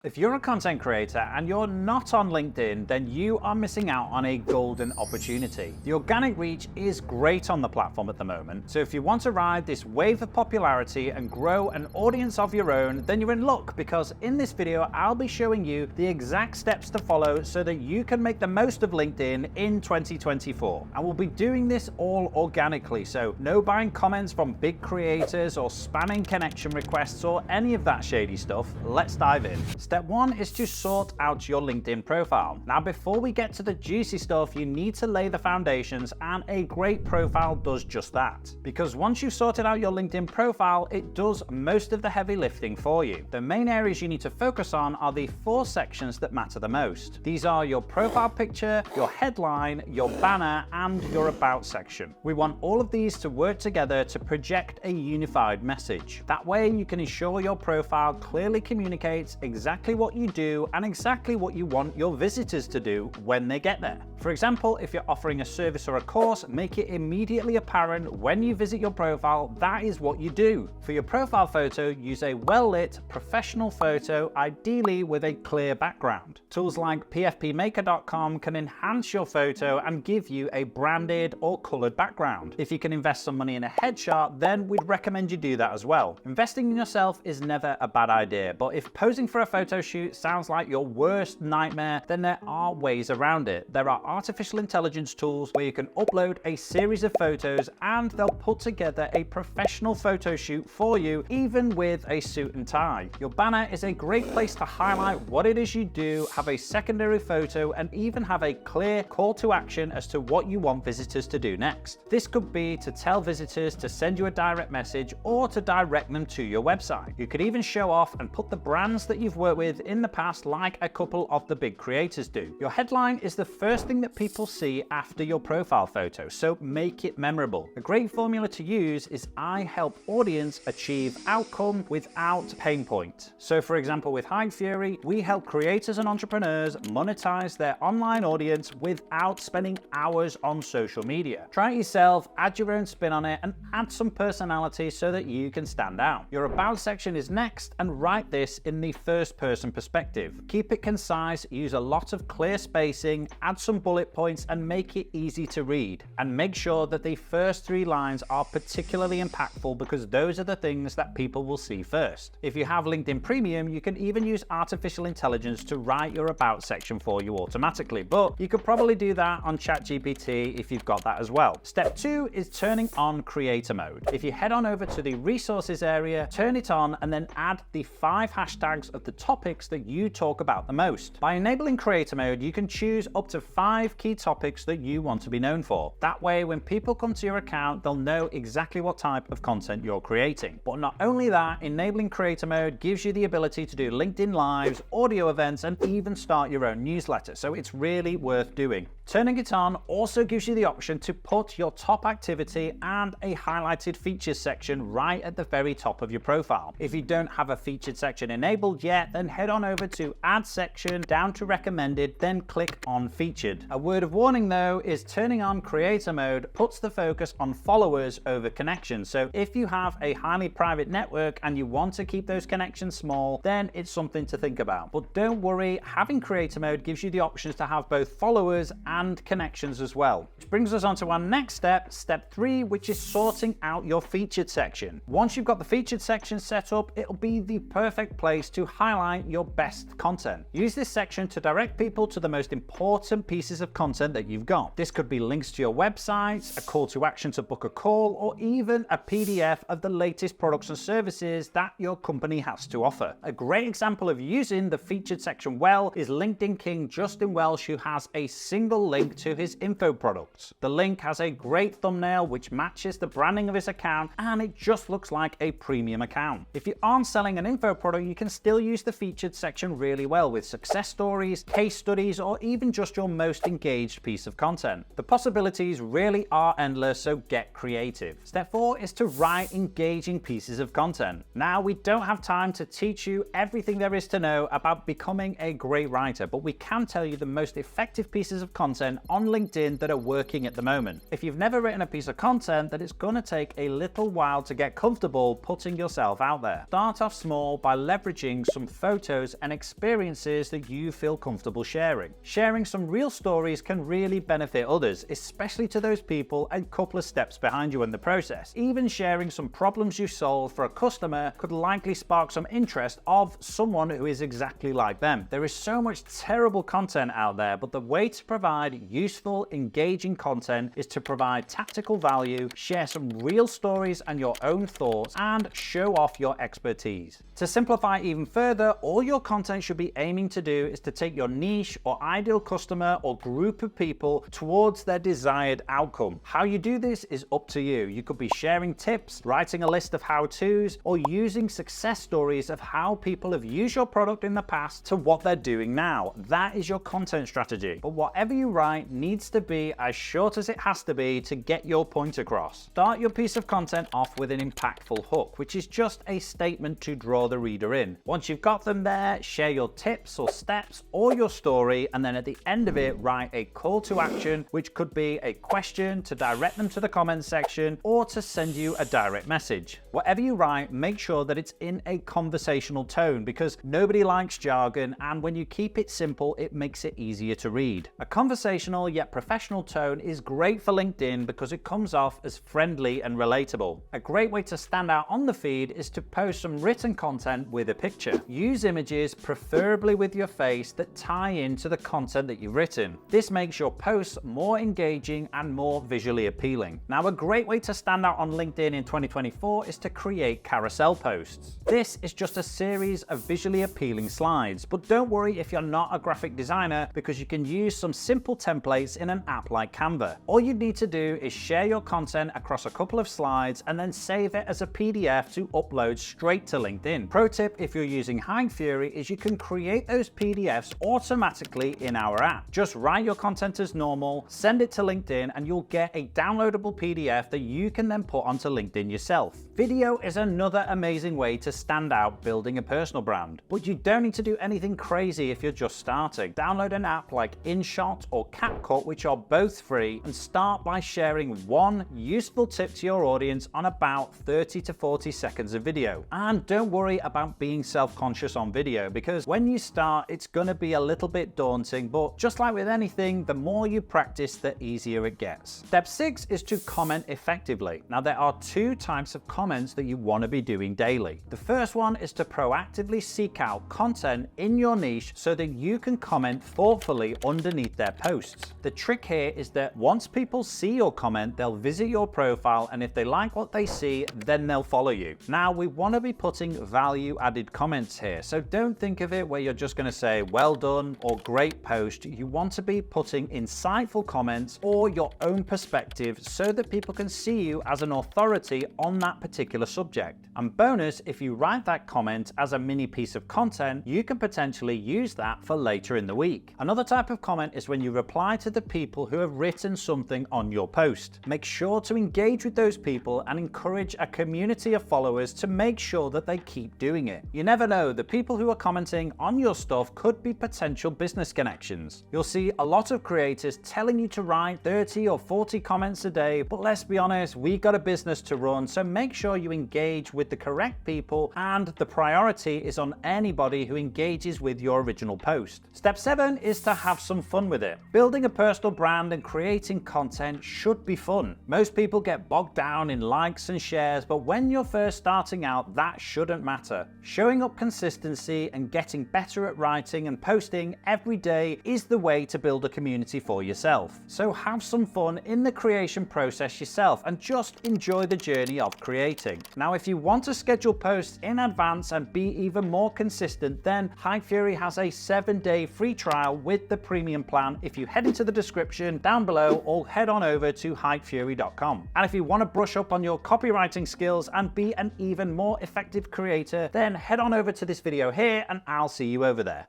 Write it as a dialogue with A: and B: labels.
A: If you're a content creator and you're not on LinkedIn, then you are missing out on a golden opportunity. The organic reach is great on the platform at the moment, so if you want to ride this wave of popularity and grow an audience of your own, then you're in luck, because in this video I'll be showing you the exact steps to follow so that you can make the most of LinkedIn in 2024. And we'll be doing this all organically, so no buying comments from big creators or spamming connection requests or any of that shady stuff. Let's dive in. Step one is to sort out your LinkedIn profile. Now, before we get to the juicy stuff, you need to lay the foundations, and a great profile does just that. Because once you've sorted out your LinkedIn profile, it does most of the heavy lifting for you. The main areas you need to focus on are the 4 sections that matter the most. These are your profile picture, your headline, your banner, and your about section. We want all of these to work together to project a unified message. That way you can ensure your profile clearly communicates exactly what you do and exactly what you want your visitors to do when they get there. For example, if you're offering a service or a course, make it immediately apparent when you visit your profile that is what you do. For your profile photo, use a well-lit, professional photo, ideally with a clear background. Tools like pfpmaker.com can enhance your photo and give you a branded or colored background. If you can invest some money in a headshot, then we'd recommend you do that as well. Investing in yourself is never a bad idea, but if posing for a photo shoot sounds like your worst nightmare, then there are ways around it. There are artificial intelligence tools where you can upload a series of photos and they'll put together a professional photo shoot for you, even with a suit and tie. Your banner is a great place to highlight what it is you do, have a secondary photo, and even have a clear call to action as to what you want visitors to do next. This could be to tell visitors to send you a direct message or to direct them to your website. You could even show off and put the brands that you've worked with in the past, like a couple of the big creators do. Your headline is the first thing that people see after your profile photo, so make it memorable. A great formula to use is I help audience achieve outcome without pain point. So for example, with Hypefury, we help creators and entrepreneurs monetize their online audience without spending hours on social media. Try it yourself, add your own spin on it, and add some personality so that you can stand out. Your about section is next, and write this in the first person perspective. Keep it concise, use a lot of clear spacing, add some bullet points, and make it easy to read. And make sure that the first 3 lines are particularly impactful, because those are the things that people will see first. If you have LinkedIn Premium, you can even use artificial intelligence to write your about section for you automatically, but you could probably do that on ChatGPT if you've got that as well. Step 2 is turning on creator mode. If you head on over to the resources area, turn it on, and then add the 5 hashtags of the topics that you talk about the most. By enabling creator mode, you can choose up to 5 key topics that you want to be known for. That way, when people come to your account, they'll know exactly what type of content you're creating. But not only that, enabling creator mode gives you the ability to do LinkedIn Lives, audio events, and even start your own newsletter, so it's really worth doing. Turning it on also gives you the option to put your top activity and a highlighted features section right at the very top of your profile. If you don't have a featured section enabled yet, then head on over to add section, down to recommended, then click on featured. A word of warning though is turning on creator mode puts the focus on followers over connections. So if you have a highly private network and you want to keep those connections small, then it's something to think about. But don't worry, having creator mode gives you the options to have both followers and connections as well. Which brings us on to our next step, step 3, which is sorting out your featured section. Once you've got the featured section set up, it'll be the perfect place to highlight your best content. Use this section to direct people to the most important pieces of content that you've got. This could be links to your website, a call to action to book a call, or even a PDF of the latest products and services that your company has to offer. A great example of using the featured section well is LinkedIn King Justin Welsh, who has a single link to his info products. The link has a great thumbnail which matches the branding of his account, and it just looks like a premium account. If you aren't selling an info product, you can still use the featured section really well with success stories, case studies, or even just your most engaged piece of content. The possibilities really are endless, so get creative. Step 4 is to write engaging pieces of content. Now, we don't have time to teach you everything there is to know about becoming a great writer, but we can tell you the most effective pieces of content content on LinkedIn that are working at the moment. If you've never written a piece of content, then it's going to take a little while to get comfortable putting yourself out there. Start off small by leveraging some photos and experiences that you feel comfortable sharing. Sharing some real stories can really benefit others, especially to those people a couple of steps behind you in the process. Even sharing some problems you solved for a customer could likely spark some interest of someone who is exactly like them. There is so much terrible content out there, but the way to provide useful, engaging content is to provide tactical value, share some real stories and your own thoughts, and show off your expertise. To simplify even further, all your content should be aiming to do is to take your niche or ideal customer or group of people towards their desired outcome. How you do this is up to you. You could be sharing tips, writing a list of how-tos, or using success stories of how people have used your product in the past to what they're doing now. That is your content strategy. But whatever you write needs to be as short as it has to be to get your point across. Start your piece of content off with an impactful hook, which is just a statement to draw the reader in. Once you've got them there, share your tips or steps or your story, and then at the end of it, write a call to action, which could be a question to direct them to the comments section or to send you a direct message. Whatever you write, make sure that it's in a conversational tone, because nobody likes jargon, and when you keep it simple, it makes it easier to read. A conversational yet professional tone is great for LinkedIn because it comes off as friendly and relatable. A great way to stand out on the feed is to post some written content with a picture. Use images, preferably with your face, that tie into the content that you've written. This makes your posts more engaging and more visually appealing. Now, a great way to stand out on LinkedIn in 2024 is to create carousel posts. This is just a series of visually appealing slides, but don't worry if you're not a graphic designer, because you can use some simple templates in an app like Canva. All you need to do is share your content across a couple of slides and then save it as a PDF to upload straight to LinkedIn. Pro tip if you're using Hypefury is you can create those PDFs automatically in our app. Just write your content as normal, send it to LinkedIn, and you'll get a downloadable PDF that you can then put onto LinkedIn yourself. Video is another amazing way to stand out building a personal brand, but you don't need to do anything crazy if you're just starting. Download an app like InShot or CapCut, which are both free, and start by sharing one useful tip to your audience on about 30 to 40 seconds of video. And don't worry about being self-conscious on video, because when you start, it's going to be a little bit daunting, but just like with anything, the more you practice, the easier it gets. Step 6 is to comment effectively. Now, there are two types of comments that you want to be doing daily. The first one is to proactively seek out content in your niche so that you can comment thoughtfully underneath their posts. The trick here is that once people see your comment, they'll visit your profile, and if they like what they see, then they'll follow you. Now, we want to be putting value-added comments here, so don't think of it where you're just going to say well done or great post. You want to be putting insightful comments or your own perspective so that people can see you as an authority on that particular subject. And bonus, if you write that comment as a mini piece of content, you can potentially use that for later in the week. Another type of comment is when you reply to the people who have written something on your post. Make sure to engage with those people and encourage a community of followers to make sure that they keep doing it. You never know, the people who are commenting on your stuff could be potential business connections. You'll see a lot of creators telling you to write 30 or 40 comments a day, but let's be honest, we've got a business to run, so make sure you engage with the correct people, and the priority is on anybody who engages with your original post. Step 7 is to have some fun with it. Building a personal brand and creating content should be fun. Most people get bogged down in likes and shares, but when you're first starting out, that shouldn't matter. Showing up consistency and getting better at writing and posting every day is the way to build a community for yourself. So have some fun in the creation process yourself and just enjoy the journey of creating. Now, if you want to schedule posts in advance and be even more consistent, then Hypefury has a 7-day free trial with the premium plan if you head into the description down below or head on over to hypefury.com. And if you want to brush up on your copywriting skills and be an even more effective creator, then head on over to this video here and I'll see you over there.